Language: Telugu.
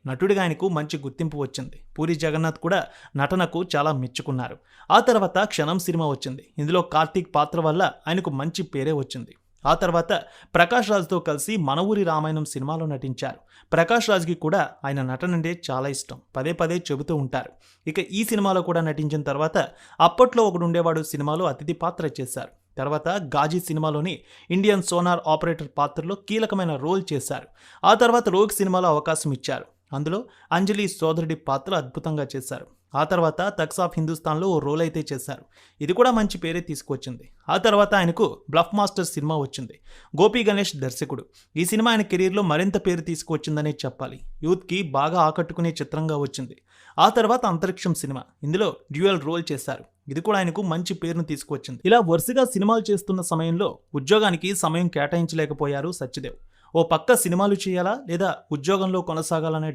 నటుడిగా ఆయనకు మంచి గుర్తింపు వచ్చింది. పూరి జగన్నాథ్ కూడా నటనకు చాలా మెచ్చుకున్నారు. ఆ తర్వాత క్షణం సినిమా వచ్చింది. ఇందులో కార్తీక్ పాత్ర వల్ల ఆయనకు మంచి పేరే వచ్చింది. ఆ తర్వాత ప్రకాష్ రాజ్తో కలిసి మన ఊరి రామాయణం సినిమాలో నటించారు. ప్రకాష్ రాజ్కి కూడా ఆయన నటన అంటే చాలా ఇష్టం. పదే పదే చెబుతూ ఉంటారు. ఇక ఈ సినిమాలో కూడా నటించిన తర్వాత అప్పట్లో ఒకడుండేవాడు సినిమాలో అతిథి పాత్ర చేశారు. తర్వాత గాజీ సినిమాలోని ఇండియన్ సోనార్ ఆపరేటర్ పాత్రలో కీలకమైన రోల్ చేశారు. ఆ తర్వాత రోగ్ సినిమాలో అవకాశం ఇచ్చారు. అందులో అంజలి సోదరుడి పాత్ర అద్భుతంగా చేశారు. ఆ తర్వాత తక్స్ ఆఫ్ హిందుస్థాన్లో ఓ రోల్ అయితే చేశారు. ఇది కూడా మంచి పేరే తీసుకొచ్చింది. ఆ తర్వాత ఆయనకు బ్లఫ్ మాస్టర్ సినిమా వచ్చింది. గోపి గణేష్ దర్శకుడు. ఈ సినిమా ఆయన కెరీర్లో మరింత పేరు తీసుకువచ్చిందనే చెప్పాలి. యూత్కి బాగా ఆకట్టుకునే చిత్రంగా వచ్చింది. ఆ తర్వాత అంతరిక్షం సినిమా. ఇందులో డ్యూయల్ రోల్ చేశారు. ఇది కూడా ఆయనకు మంచి పేరును తీసుకువచ్చింది. ఇలా వరుసగా సినిమాలు చేస్తున్న సమయంలో ఉద్యోగానికి సమయం కేటాయించలేకపోయారు సత్యదేవ్. ఓ పక్క సినిమాలు చేయాలా లేదా ఉద్యోగంలో కొనసాగాలనే